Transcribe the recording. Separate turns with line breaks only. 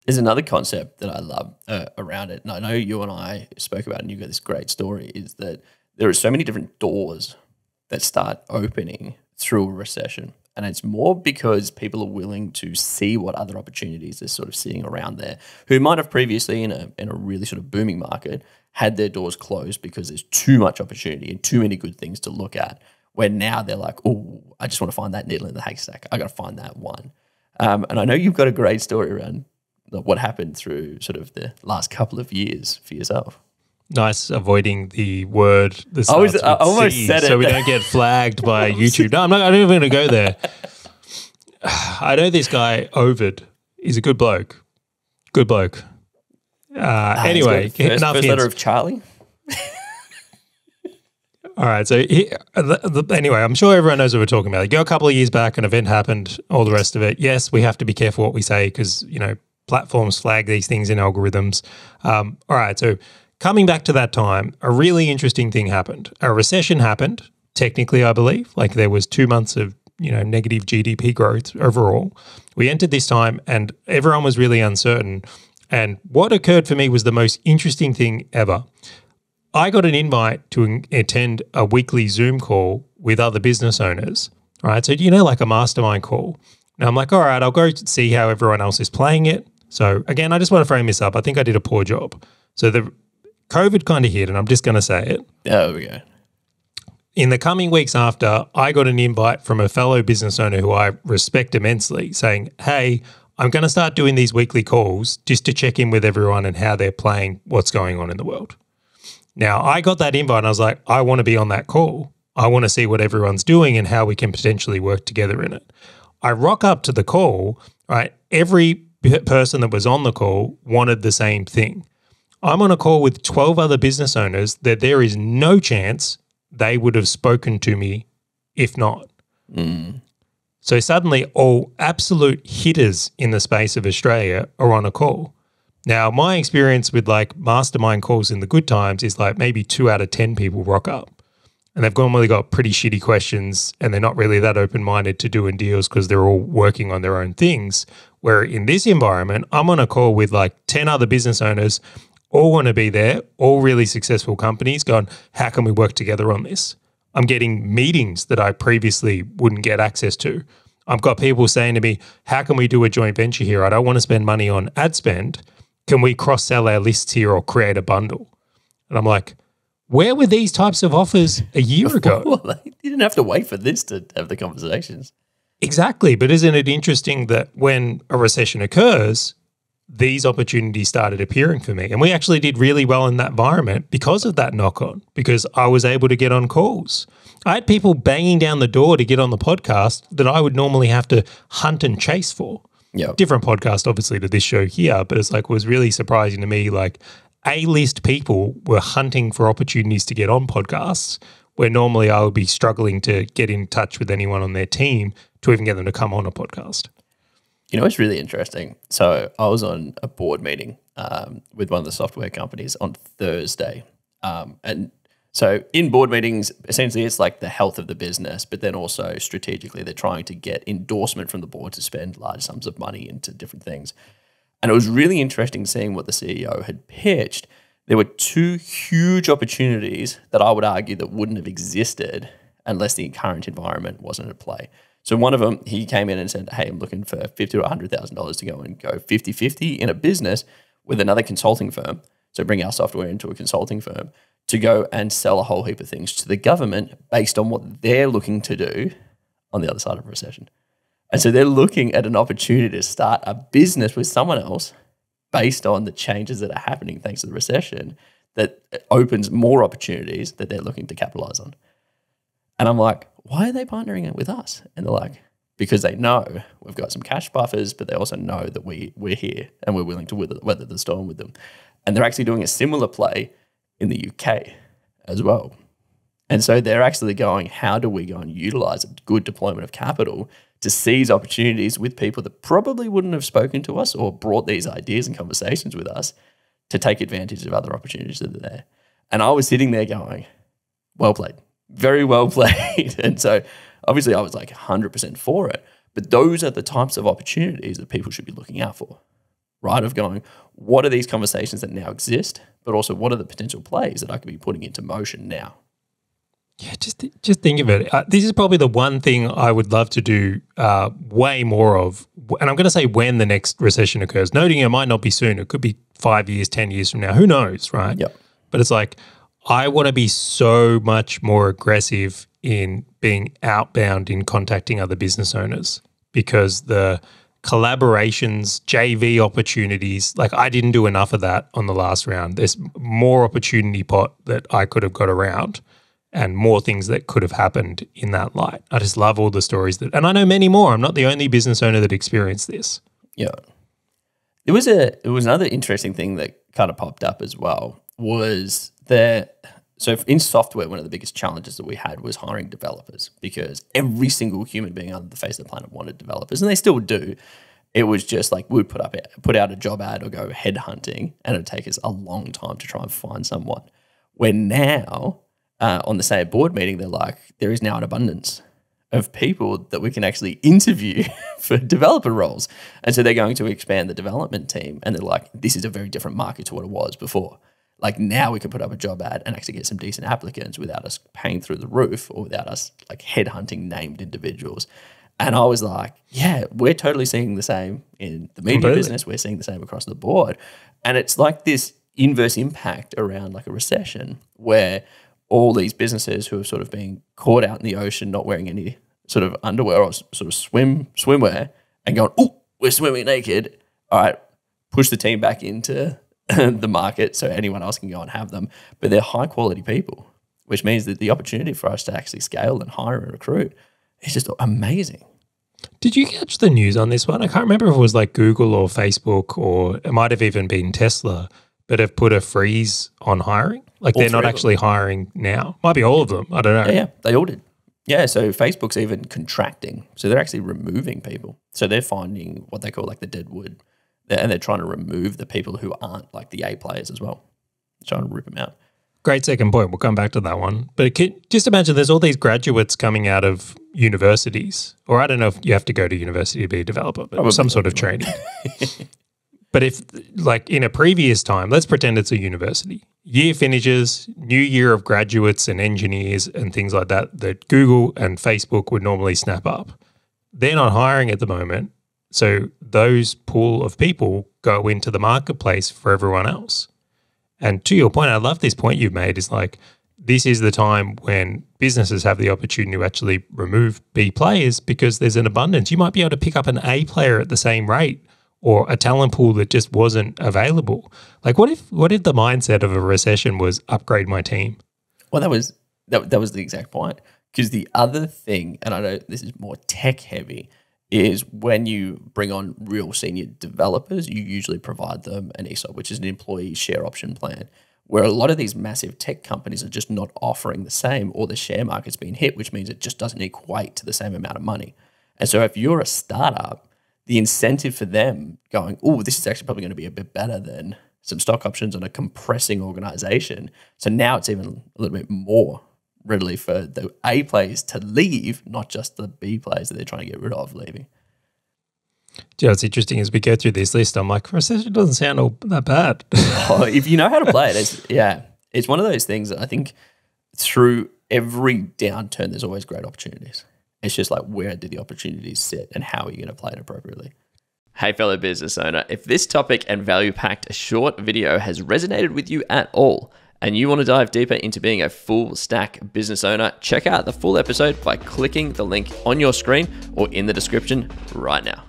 There's another concept that I love around it, and I know you and I spoke about it, and you've got this great story, is that there are so many different doors that start opening through a recession. And it's more because people are willing to see what other opportunities they're sort of seeing around there, who might have previously in a really sort of booming market had their doors closed because there's too much opportunity and too many good things to look at, where now they're like, oh, I just want to find that needle in the haystack. I got to find that one. And I know you've got a great story around what happened through sort of the last couple of years for yourself.
Nice avoiding the word.
I almost said it.
So we don't get flagged by YouTube. No, I'm not even going to go there. I know this guy, Ovid. He's a good bloke. Good bloke. Anyway,
first letter of Charley.
All right. So anyway, I'm sure everyone knows what we're talking about. You go a couple of years back, an event happened, all the rest of it. Yes, we have to be careful what we say because, platforms flag these things in algorithms. All right. So coming back to that time, a really interesting thing happened. A recession happened, technically, I believe. Like there was 2 months of, negative GDP growth overall. We entered this time and everyone was really uncertain. And what occurred for me was the most interesting thing ever. I got an invite to attend a weekly Zoom call with other business owners, right? So, like a mastermind call. Now I'm like, all right, I'll go see how everyone else is playing it. So again, I just want to frame this up. I think I did a poor job. So the COVID kind of hit, and I'm just going to say it.
There we go.
In the coming weeks after, I got an invite from a fellow business owner who I respect immensely saying, hey, I'm going to start doing these weekly calls just to check in with everyone and how they're playing what's going on in the world. Now, I got that invite and I was like, I want to be on that call. I want to see what everyone's doing and how we can potentially work together in it. I rock up to the call, right? Every person that was on the call wanted the same thing. I'm on a call with 12 other business owners that there is no chance they would have spoken to me if not. So suddenly all absolute hitters in the space of Australia are on a call. Now, my experience with like mastermind calls in the good times is like maybe 2 out of 10 people rock up. And they've normally got pretty shitty questions and they're not really that open-minded to doing deals because they're all working on their own things. Where in this environment, I'm on a call with like 10 other business owners, all want to be there, all really successful companies going, how can we work together on this? I'm getting meetings that I previously wouldn't get access to. I've got people saying to me, how can we do a joint venture here? I don't want to spend money on ad spend. Can we cross-sell our lists here or create a bundle? And I'm like, where were these types of offers a year ago?
Well, you didn't have to wait for this to have the conversations.
Exactly. But isn't it interesting that when a recession occurs, these opportunities started appearing for me? And we actually did really well in that environment because of that knock-on, because I was able to get on calls. I had people banging down the door to get on the podcast that I would normally have to hunt and chase for.
Yep.
Different podcast, obviously, to this show here, but it's like, was really surprising to me. Like A-list people were hunting for opportunities to get on podcasts where normally I would be struggling to get in touch with anyone on their team to even get them to come on a podcast.
It's really interesting. So I was on a board meeting with one of the software companies on Thursday. And so in board meetings, essentially it's like the health of the business, but then also strategically they're trying to get endorsement from the board to spend large sums of money into different things. And it was really interesting seeing what the CEO had pitched. There were 2 huge opportunities that I would argue that wouldn't have existed unless the current environment wasn't at play. So one of them, he came in and said, hey, I'm looking for $50,000 to $100,000 to go and go 50-50 in a business with another consulting firm. So bring our software into a consulting firm to go and sell a whole heap of things to the government based on what they're looking to do on the other side of a recession. And so they're looking at an opportunity to start a business with someone else based on the changes that are happening thanks to the recession that opens more opportunities that they're looking to capitalize on. And I'm like, why are they partnering with us? And they're like, because they know we've got some cash buffers, but they also know that we're here and we're willing to weather the storm with them. And they're actually doing a similar play in the UK as well. And so they're actually going, how do we go and utilize a good deployment of capital to seize opportunities with people that probably wouldn't have spoken to us or brought these ideas and conversations with us to take advantage of other opportunities that are there. And I was sitting there going, well played. Very well played. And so obviously I was like 100% for it. But those are the types of opportunities that people should be looking out for. right? Of going, what are these conversations that now exist, but also what are the potential plays that I could be putting into motion now?
Yeah, just think of it. This is probably the one thing I would love to do way more of. And I'm going to say when the next recession occurs, noting it might not be soon. It could be 5 years, 10 years from now. Who knows, right?
Yep.
But it's like, I want to be so much more aggressive in being outbound in contacting other business owners, because the collaborations, JV opportunities, like I didn't do enough of that on the last round. There's more opportunity pot that I could have got around and more things that could have happened in that light. I just love all the stories and I know many more. I'm not the only business owner that experienced this.
Yeah. It was another interesting thing that kind of popped up as well was so in software, one of the biggest challenges that we had was hiring developers, because every single human being on the face of the planet wanted developers, and they still do. It was just like we'd put out a job ad or go headhunting, and it'd take us a long time to try and find someone. Where now, on the same board meeting, they're like, there is now an abundance of people that we can actually interview for developer roles. And so they're going to expand the development team, and they're like, this is a very different market to what it was before. Like now we can put up a job ad and actually get some decent applicants without us paying through the roof or without us like headhunting named individuals. And I was like, yeah, we're totally seeing the same in the media business. We're seeing the same across the board. And it's like this inverse impact around like a recession where all these businesses who are sort of being caught out in the ocean, not wearing any sort of underwear or sort of swimwear and going, oh, we're swimming naked. All right, push the team back into the market so anyone else can go and have them. But they're high quality people, which means that the opportunity for us to actually scale and hire and recruit is just amazing.
Did you catch the news on this one? I can't remember if it was like Google or Facebook, or it might have even been Tesla, but have put a freeze on hiring. Like they're not actually hiring now. Might be all of them. I don't know.
Yeah, they all did. Yeah, so Facebook's even contracting. So they're actually removing people. So they're finding what they call like the dead wood. And they're trying to remove the people who aren't like the A players as well. Trying to rip them out.
Great second point. We'll come back to that one. But just imagine there's all these graduates coming out of universities, or I don't know if you have to go to university to be a developer, but some sort of training. But if like in a previous time, let's pretend it's a university. Year finishes, new year of graduates and engineers and things like that Google and Facebook would normally snap up. They're not hiring at the moment. So those pool of people go into the marketplace for everyone else. And to your point, I love this point you've made, is like, this is the time when businesses have the opportunity to actually remove B players because there's an abundance. You might be able to pick up an A player at the same rate, or a talent pool that just wasn't available. Like what if the mindset of a recession was upgrade my team?
Well, that was the exact point. Because the other thing, and I know this is more tech heavy, is when you bring on real senior developers, you usually provide them an ESOP, which is an employee share option plan, where a lot of these massive tech companies are just not offering the same, or the share market's been hit, which means it just doesn't equate to the same amount of money. And so if you're a startup, the incentive for them going, oh, this is actually probably going to be a bit better than some stock options on a compressing organization. So now it's even a little bit more readily for the A players to leave, not just the B players that they're trying to get rid of leaving.
Yeah, it's interesting as we go through this list. I'm like, recession doesn't sound all that bad.
If you know how to play it, it's one of those things that I think through every downturn, there's always great opportunities. It's just like, where do the opportunities sit and how are you going to play it appropriately? Hey, fellow business owner, if this topic and value-packed short video has resonated with you at all, and you want to dive deeper into being a full stack business owner, check out the full episode by clicking the link on your screen or in the description right now.